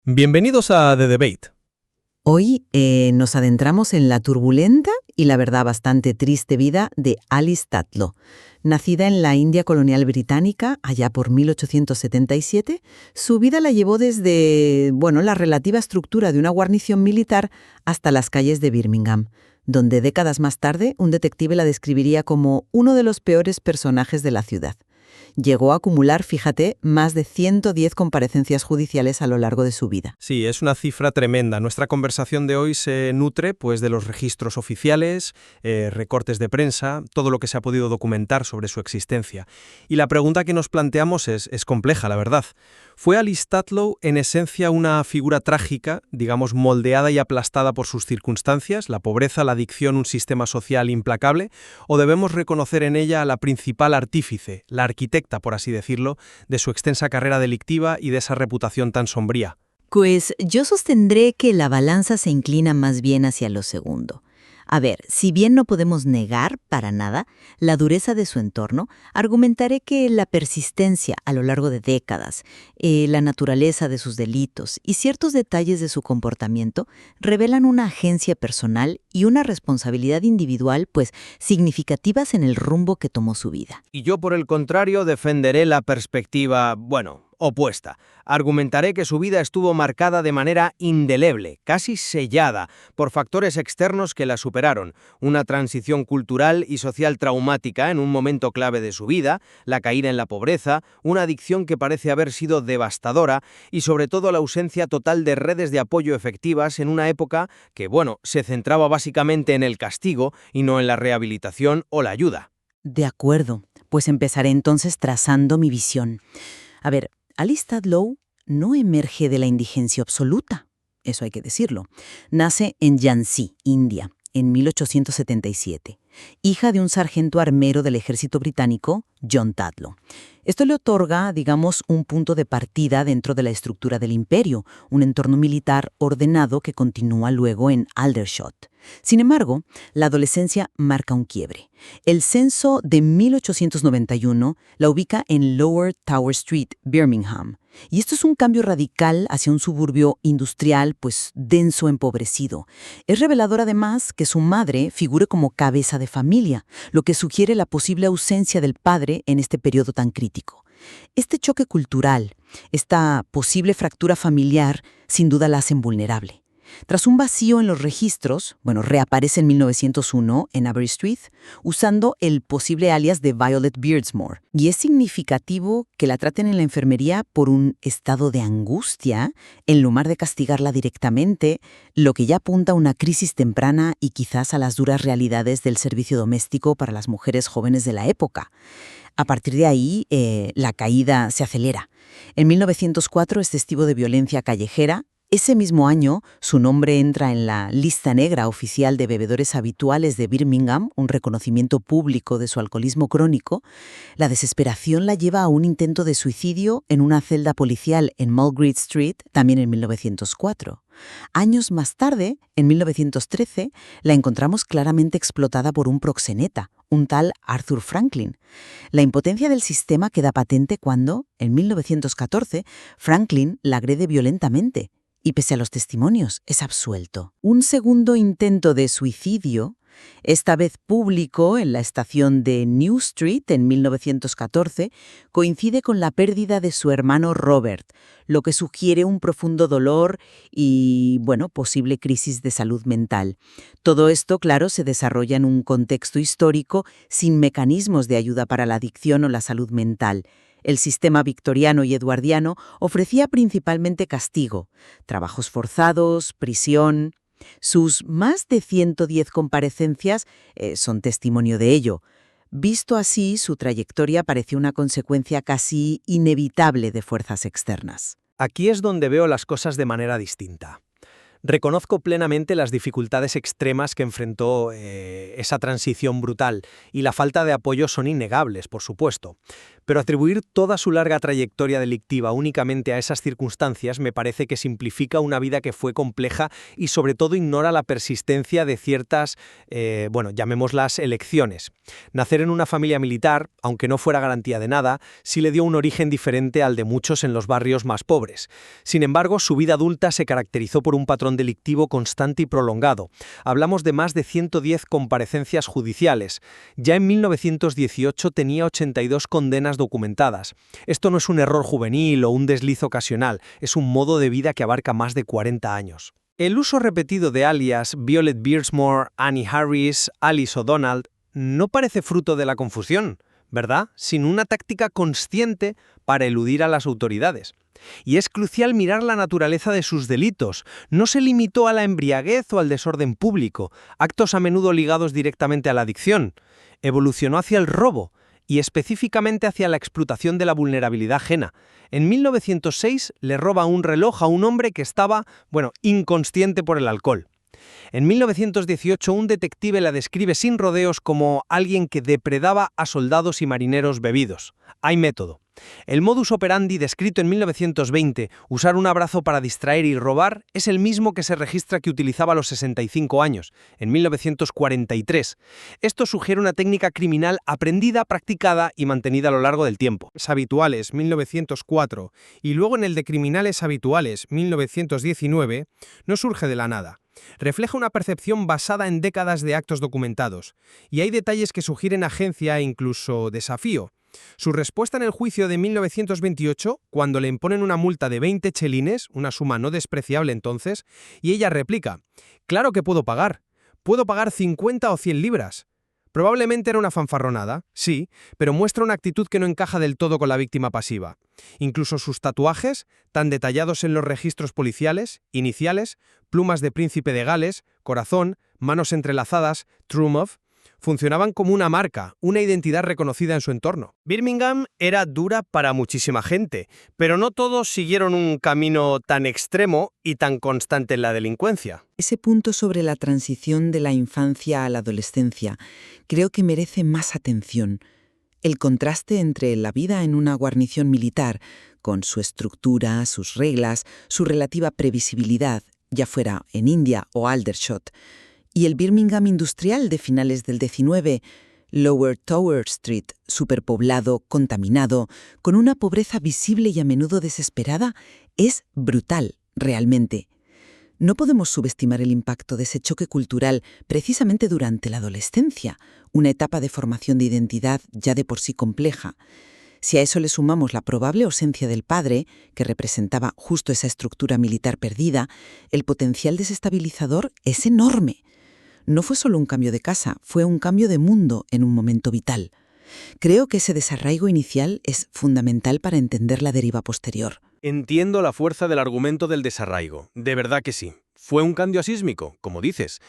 Bienvenidos a The Debate. Hoy nos adentramos en la turbulenta y la verdad bastante triste vida de Alice Tatlow. Nacida en la India colonial británica allá por 1877, su vida la llevó desde, la relativa estructura de una guarnición militar hasta las calles de Birmingham, donde décadas más tarde un detective la describiría como uno de los peores personajes de la ciudad. Llegó a acumular, fíjate, más de 110 comparecencias judiciales a lo largo de su vida. Sí, es una cifra tremenda. Nuestra conversación de hoy se nutre de los registros oficiales, recortes de prensa, todo lo que se ha podido documentar sobre su existencia. Y la pregunta que nos planteamos es compleja, la verdad. ¿Fue Alice Tatlow en esencia una figura trágica, digamos moldeada y aplastada por sus circunstancias, la pobreza, la adicción, un sistema social implacable? ¿O debemos reconocer en ella a la principal artífice, la arquitecta, por así decirlo, de su extensa carrera delictiva y de esa reputación tan sombría? Pues yo sostendré que la balanza se inclina más bien hacia lo segundo. A ver, si bien no podemos negar para nada la dureza de su entorno, argumentaré que la persistencia a lo largo de décadas, la naturaleza de sus delitos y ciertos detalles de su comportamiento revelan una agencia personal y una responsabilidad individual, pues, significativas en el rumbo que tomó su vida. Y yo, por el contrario, defenderé la perspectiva, opuesta. Argumentaré que su vida estuvo marcada de manera indeleble, casi sellada, por factores externos que la superaron. Una transición cultural y social traumática en un momento clave de su vida, la caída en la pobreza, una adicción que parece haber sido devastadora y sobre todo la ausencia total de redes de apoyo efectivas en una época que, se centraba básicamente en el castigo y no en la rehabilitación o la ayuda. De acuerdo, pues empezaré entonces trazando mi visión. A ver, Alice Tatlow no emerge de la indigencia absoluta, eso hay que decirlo. Nace en Jhansi, India, en 1877, hija de un sargento armero del ejército británico, John Tatlow. Esto le otorga, un punto de partida dentro de la estructura del imperio, un entorno militar ordenado que continúa luego en Aldershot. Sin embargo, la adolescencia marca un quiebre. El censo de 1891 la ubica en Lower Tower Street, Birmingham. Y esto es un cambio radical hacia un suburbio industrial, denso, empobrecido. Es revelador además que su madre figure como cabeza de familia, lo que sugiere la posible ausencia del padre en este periodo tan crítico. Este choque cultural, esta posible fractura familiar, sin duda la hacen vulnerable. Tras un vacío en los registros, reaparece en 1901 en Avery Street, usando el posible alias de Violet Beardsmore. Y es significativo que la traten en la enfermería por un estado de angustia, en lugar de castigarla directamente, lo que ya apunta a una crisis temprana y quizás a las duras realidades del servicio doméstico para las mujeres jóvenes de la época. A partir de ahí, la caída se acelera. En 1904 es testigo de violencia callejera. Ese mismo año, su nombre entra en la lista negra oficial de bebedores habituales de Birmingham, un reconocimiento público de su alcoholismo crónico. La desesperación la lleva a un intento de suicidio en una celda policial en Mulgrew Street, también en 1904. Años más tarde, en 1913, la encontramos claramente explotada por un proxeneta, un tal Arthur Franklin. La impotencia del sistema queda patente cuando, en 1914, Franklin la agrede violentamente. Y pese a los testimonios, es absuelto. Un segundo intento de suicidio, esta vez público en la estación de New Street en 1914, coincide con la pérdida de su hermano Robert, lo que sugiere un profundo dolor y, posible crisis de salud mental. Todo esto, claro, se desarrolla en un contexto histórico sin mecanismos de ayuda para la adicción o la salud mental. El sistema victoriano y eduardiano ofrecía principalmente castigo, trabajos forzados, prisión. Sus más de 110 comparecencias son testimonio de ello. Visto así, su trayectoria parecía una consecuencia casi inevitable de fuerzas externas. Aquí es donde veo las cosas de manera distinta. Reconozco plenamente las dificultades extremas que enfrentó esa transición brutal y la falta de apoyo son innegables, por supuesto. Pero atribuir toda su larga trayectoria delictiva únicamente a esas circunstancias me parece que simplifica una vida que fue compleja y sobre todo ignora la persistencia de ciertas, llamémoslas elecciones. Nacer en una familia militar, aunque no fuera garantía de nada, sí le dio un origen diferente al de muchos en los barrios más pobres. Sin embargo, su vida adulta se caracterizó por un patrón delictivo constante y prolongado. Hablamos de más de 110 comparecencias judiciales. Ya en 1918 tenía 82 condenas documentadas. Esto no es un error juvenil o un desliz ocasional, es un modo de vida que abarca más de 40 años. El uso repetido de alias Violet Beersmore, Annie Harris, Alice O'Donnell no parece fruto de la confusión, ¿verdad? Sino una táctica consciente para eludir a las autoridades. Y es crucial mirar la naturaleza de sus delitos. No se limitó a la embriaguez o al desorden público, actos a menudo ligados directamente a la adicción. Evolucionó hacia el robo, y específicamente hacia la explotación de la vulnerabilidad ajena. En 1906 le roba un reloj a un hombre que estaba, inconsciente por el alcohol. En 1918 un detective la describe sin rodeos como alguien que depredaba a soldados y marineros bebidos. Hay método. El modus operandi descrito en 1920, usar un abrazo para distraer y robar, es el mismo que se registra que utilizaba a los 65 años, en 1943. Esto sugiere una técnica criminal aprendida, practicada y mantenida a lo largo del tiempo. Habituales, 1904, y luego en el de Criminales Habituales, 1919, no surge de la nada. Refleja una percepción basada en décadas de actos documentados, y hay detalles que sugieren agencia e incluso desafío. Su respuesta en el juicio de 1928, cuando le imponen una multa de 20 chelines, una suma no despreciable entonces, y ella replica: «Claro que puedo pagar 50 o 100 libras». Probablemente era una fanfarronada, sí, pero muestra una actitud que no encaja del todo con la víctima pasiva. Incluso sus tatuajes, tan detallados en los registros policiales, iniciales, plumas de príncipe de Gales, corazón, manos entrelazadas, Trumov, funcionaban como una marca, una identidad reconocida en su entorno. Birmingham era dura para muchísima gente, pero no todos siguieron un camino tan extremo y tan constante en la delincuencia. Ese punto sobre la transición de la infancia a la adolescencia creo que merece más atención. El contraste entre la vida en una guarnición militar, con su estructura, sus reglas, su relativa previsibilidad, ya fuera en India o Aldershot, y el Birmingham industrial de finales del XIX, Lower Tower Street, superpoblado, contaminado, con una pobreza visible y a menudo desesperada, es brutal, realmente. No podemos subestimar el impacto de ese choque cultural precisamente durante la adolescencia, una etapa de formación de identidad ya de por sí compleja. Si a eso le sumamos la probable ausencia del padre, que representaba justo esa estructura militar perdida, el potencial desestabilizador es enorme. No fue solo un cambio de casa, fue un cambio de mundo en un momento vital. Creo que ese desarraigo inicial es fundamental para entender la deriva posterior. Entiendo la fuerza del argumento del desarraigo, de verdad que sí. Fue un cambio sísmico, como dices.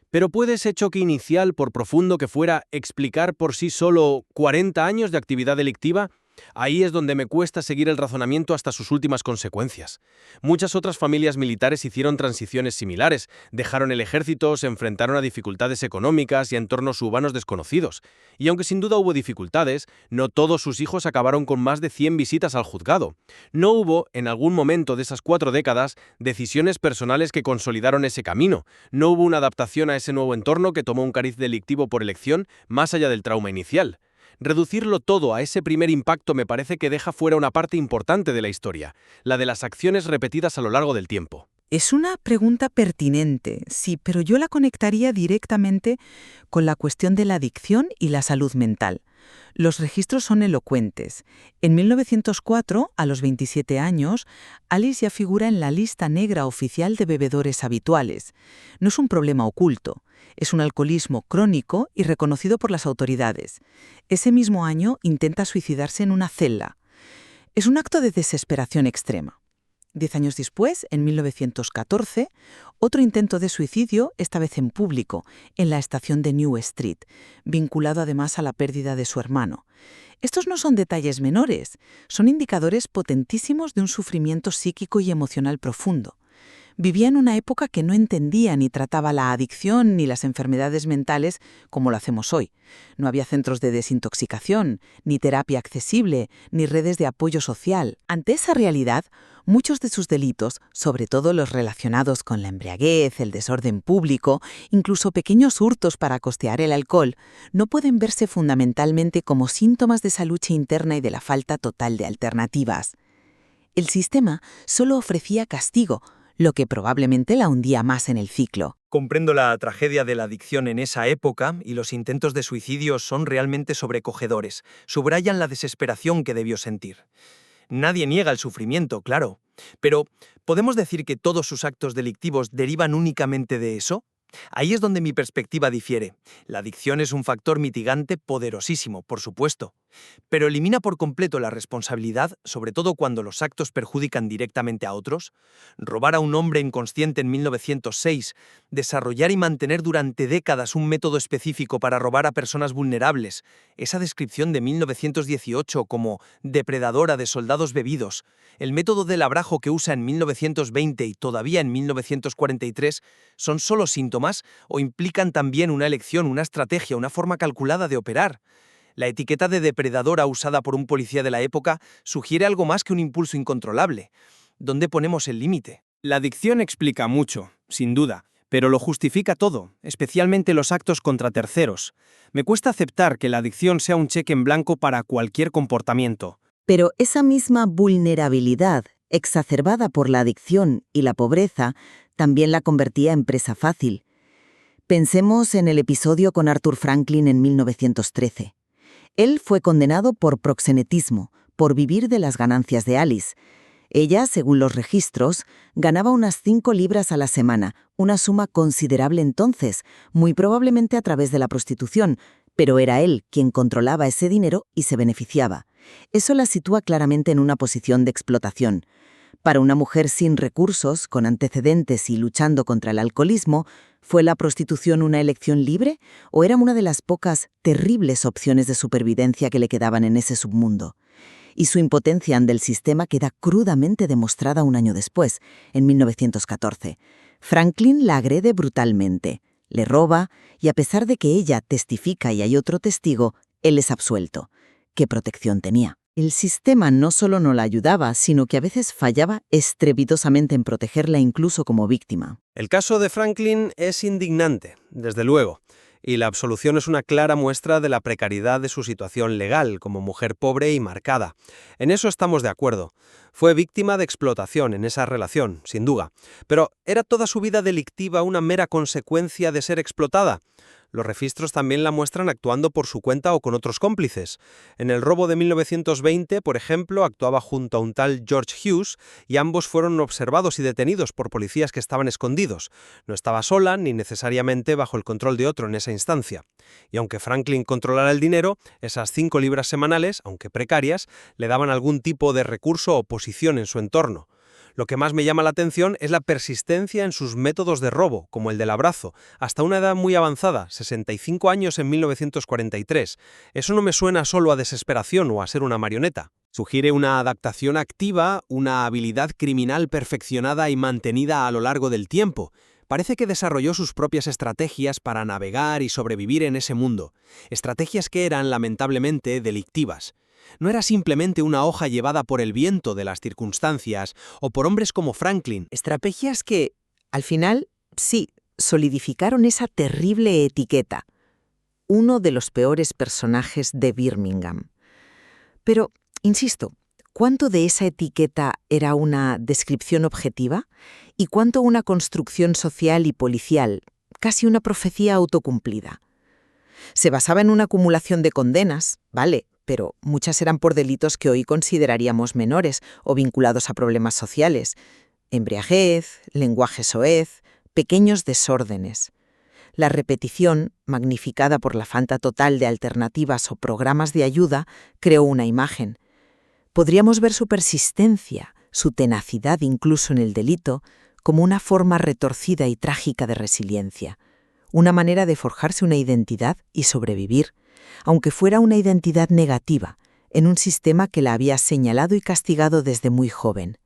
Pero ¿puede ese choque inicial, por profundo que fuera, explicar por sí solo 40 años de actividad delictiva? Ahí es donde me cuesta seguir el razonamiento hasta sus últimas consecuencias. Muchas otras familias militares hicieron transiciones similares, dejaron el ejército, se enfrentaron a dificultades económicas y a entornos urbanos desconocidos. Y aunque sin duda hubo dificultades, no todos sus hijos acabaron con más de 100 visitas al juzgado. No hubo, en algún momento de esas 4 décadas, decisiones personales que consolidaron ese camino. No hubo una adaptación a ese nuevo entorno que tomó un cariz delictivo por elección, más allá del trauma inicial. Reducirlo todo a ese primer impacto me parece que deja fuera una parte importante de la historia, la de las acciones repetidas a lo largo del tiempo. Es una pregunta pertinente, sí, pero yo la conectaría directamente con la cuestión de la adicción y la salud mental. Los registros son elocuentes. En 1904, a los 27 años, Alice ya figura en la lista negra oficial de bebedores habituales. No es un problema oculto, es un alcoholismo crónico y reconocido por las autoridades. Ese mismo año intenta suicidarse en una celda. Es un acto de desesperación extrema. 10 años después, en 1914, otro intento de suicidio, esta vez en público, en la estación de New Street, vinculado además a la pérdida de su hermano. Estos no son detalles menores, son indicadores potentísimos de un sufrimiento psíquico y emocional profundo. Vivía en una época que no entendía ni trataba la adicción ni las enfermedades mentales como lo hacemos hoy. No había centros de desintoxicación, ni terapia accesible, ni redes de apoyo social. Ante esa realidad, muchos de sus delitos, sobre todo los relacionados con la embriaguez, el desorden público, incluso pequeños hurtos para costear el alcohol, no pueden verse fundamentalmente como síntomas de esa lucha interna y de la falta total de alternativas. El sistema solo ofrecía castigo, lo que probablemente la hundía más en el ciclo. Comprendo la tragedia de la adicción en esa época y los intentos de suicidio son realmente sobrecogedores. Subrayan la desesperación que debió sentir. Nadie niega el sufrimiento, claro. Pero, ¿podemos decir que todos sus actos delictivos derivan únicamente de eso? Ahí es donde mi perspectiva difiere. La adicción es un factor mitigante poderosísimo, por supuesto, pero elimina por completo la responsabilidad, sobre todo cuando los actos perjudican directamente a otros. Robar a un hombre inconsciente en 1906, desarrollar y mantener durante décadas un método específico para robar a personas vulnerables, esa descripción de 1918 como depredadora de soldados bebidos, el método del abrajo que usa en 1920 y todavía en 1943, son solo síntomas o implican también una elección, una estrategia, una forma calculada de operar. La etiqueta de depredadora usada por un policía de la época sugiere algo más que un impulso incontrolable. ¿Dónde ponemos el límite? La adicción explica mucho, sin duda, pero lo justifica todo, especialmente los actos contra terceros. Me cuesta aceptar que la adicción sea un cheque en blanco para cualquier comportamiento. Pero esa misma vulnerabilidad, exacerbada por la adicción y la pobreza, también la convertía en presa fácil. Pensemos en el episodio con Arthur Franklin en 1913. Él fue condenado por proxenetismo, por vivir de las ganancias de Alice. Ella, según los registros, ganaba unas 5 libras a la semana, una suma considerable entonces, muy probablemente a través de la prostitución, pero era él quien controlaba ese dinero y se beneficiaba. Eso la sitúa claramente en una posición de explotación. Para una mujer sin recursos, con antecedentes y luchando contra el alcoholismo, ¿fue la prostitución una elección libre o era una de las pocas terribles opciones de supervivencia que le quedaban en ese submundo? Y su impotencia ante el sistema queda crudamente demostrada un año después, en 1914. Franklin la agrede brutalmente, le roba y a pesar de que ella testifica y hay otro testigo, él es absuelto. ¿Qué protección tenía? El sistema no solo no la ayudaba, sino que a veces fallaba estrepitosamente en protegerla incluso como víctima. El caso de Franklin es indignante, desde luego, y la absolución es una clara muestra de la precariedad de su situación legal como mujer pobre y marcada. En eso estamos de acuerdo. Fue víctima de explotación en esa relación, sin duda. Pero ¿era toda su vida delictiva una mera consecuencia de ser explotada? Los registros también la muestran actuando por su cuenta o con otros cómplices. En el robo de 1920, por ejemplo, actuaba junto a un tal George Hughes y ambos fueron observados y detenidos por policías que estaban escondidos. No estaba sola ni necesariamente bajo el control de otro en esa instancia. Y aunque Franklin controlara el dinero, esas 5 libras semanales, aunque precarias, le daban algún tipo de recurso o posición en su entorno. Lo que más me llama la atención es la persistencia en sus métodos de robo, como el del abrazo, hasta una edad muy avanzada, 65 años en 1943. Eso no me suena solo a desesperación o a ser una marioneta. Sugiere una adaptación activa, una habilidad criminal perfeccionada y mantenida a lo largo del tiempo. Parece que desarrolló sus propias estrategias para navegar y sobrevivir en ese mundo. Estrategias que eran, lamentablemente, delictivas. No era simplemente una hoja llevada por el viento de las circunstancias o por hombres como Franklin. Estrategias que, al final, sí, solidificaron esa terrible etiqueta. Uno de los peores personajes de Birmingham. Pero, insisto, ¿cuánto de esa etiqueta era una descripción objetiva? ¿Y cuánto una construcción social y policial, casi una profecía autocumplida? Se basaba en una acumulación de condenas, vale, pero muchas eran por delitos que hoy consideraríamos menores o vinculados a problemas sociales. Embriaguez, lenguaje soez, pequeños desórdenes. La repetición, magnificada por la falta total de alternativas o programas de ayuda, creó una imagen. Podríamos ver su persistencia, su tenacidad incluso en el delito, como una forma retorcida y trágica de resiliencia. Una manera de forjarse una identidad y sobrevivir, aunque fuera una identidad negativa, en un sistema que la había señalado y castigado desde muy joven.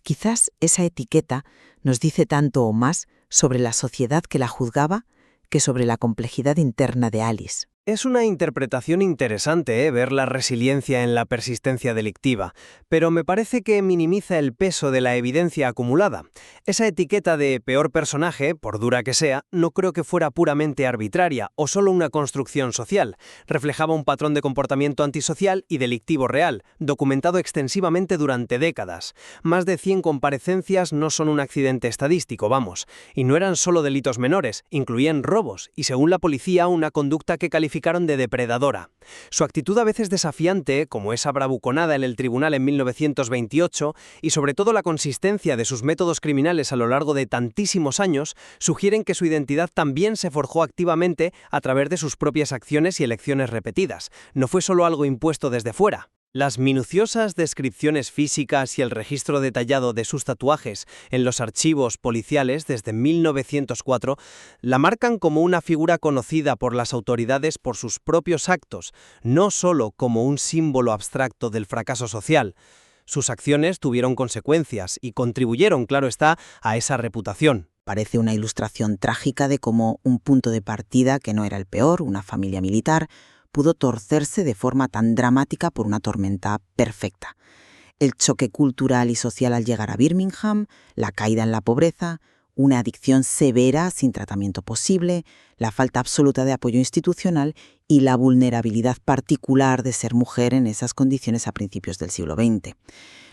Quizás esa etiqueta nos dice tanto o más sobre la sociedad que la juzgaba que sobre la complejidad interna de Alice. Es una interpretación interesante, ver la resiliencia en la persistencia delictiva, pero me parece que minimiza el peso de la evidencia acumulada. Esa etiqueta de peor personaje, por dura que sea, no creo que fuera puramente arbitraria o solo una construcción social. Reflejaba un patrón de comportamiento antisocial y delictivo real, documentado extensivamente durante décadas. Más de 100 comparecencias no son un accidente estadístico, vamos. Y no eran solo delitos menores, incluían robos y, según la policía, una conducta que calificaron de depredadora. Su actitud a veces desafiante, como esa bravuconada en el tribunal en 1928, y sobre todo la consistencia de sus métodos criminales a lo largo de tantísimos años, sugieren que su identidad también se forjó activamente a través de sus propias acciones y elecciones repetidas. No fue solo algo impuesto desde fuera. Las minuciosas descripciones físicas y el registro detallado de sus tatuajes en los archivos policiales desde 1904 la marcan como una figura conocida por las autoridades por sus propios actos, no solo como un símbolo abstracto del fracaso social. Sus acciones tuvieron consecuencias y contribuyeron, claro está, a esa reputación. Parece una ilustración trágica de cómo un punto de partida que no era el peor, una familia militar, pudo torcerse de forma tan dramática por una tormenta perfecta. El choque cultural y social al llegar a Birmingham, la caída en la pobreza, una adicción severa sin tratamiento posible, la falta absoluta de apoyo institucional y la vulnerabilidad particular de ser mujer en esas condiciones a principios del siglo XX.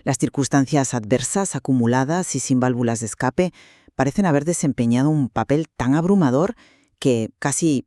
Las circunstancias adversas, acumuladas y sin válvulas de escape, parecen haber desempeñado un papel tan abrumador que casi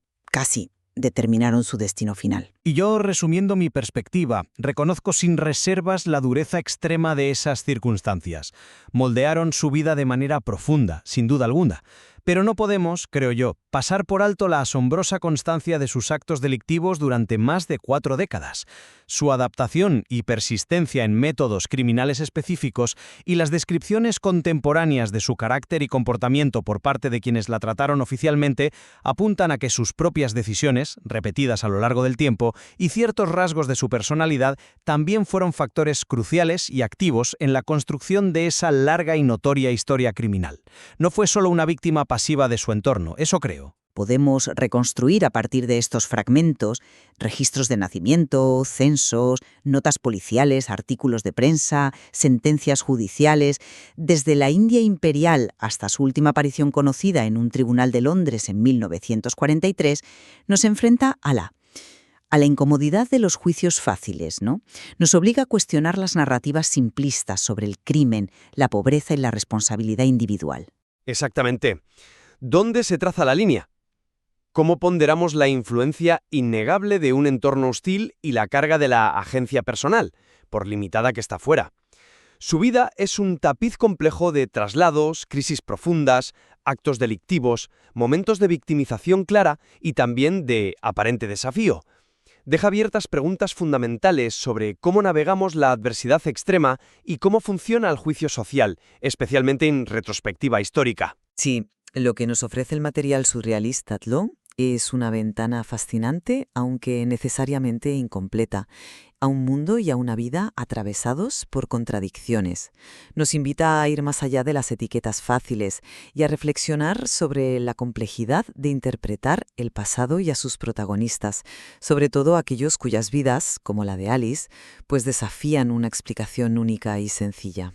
determinaron su destino final. Y yo, resumiendo mi perspectiva, reconozco sin reservas la dureza extrema de esas circunstancias. Moldearon su vida de manera profunda, sin duda alguna. Pero no podemos, creo yo, pasar por alto la asombrosa constancia de sus actos delictivos durante más de 4 décadas. Su adaptación y persistencia en métodos criminales específicos y las descripciones contemporáneas de su carácter y comportamiento por parte de quienes la trataron oficialmente apuntan a que sus propias decisiones, repetidas a lo largo del tiempo, y ciertos rasgos de su personalidad también fueron factores cruciales y activos en la construcción de esa larga y notoria historia criminal. No fue solo una víctima pasiva de su entorno, eso creo. Podemos reconstruir a partir de estos fragmentos registros de nacimiento, censos, notas policiales, artículos de prensa, sentencias judiciales. Desde la India imperial hasta su última aparición conocida en un tribunal de Londres en 1943, nos enfrenta a la incomodidad de los juicios fáciles, ¿no? Nos obliga a cuestionar las narrativas simplistas sobre el crimen, la pobreza y la responsabilidad individual. Exactamente. ¿Dónde se traza la línea? ¿Cómo ponderamos la influencia innegable de un entorno hostil y la carga de la agencia personal, por limitada que está fuera? Su vida es un tapiz complejo de traslados, crisis profundas, actos delictivos, momentos de victimización clara y también de aparente desafío. Deja abiertas preguntas fundamentales sobre cómo navegamos la adversidad extrema y cómo funciona el juicio social, especialmente en retrospectiva histórica. Sí, lo que nos ofrece el material surrealista Tlö es una ventana fascinante, aunque necesariamente incompleta, a un mundo y a una vida atravesados por contradicciones. Nos invita a ir más allá de las etiquetas fáciles y a reflexionar sobre la complejidad de interpretar el pasado y a sus protagonistas, sobre todo aquellos cuyas vidas, como la de Alice, pues desafían una explicación única y sencilla.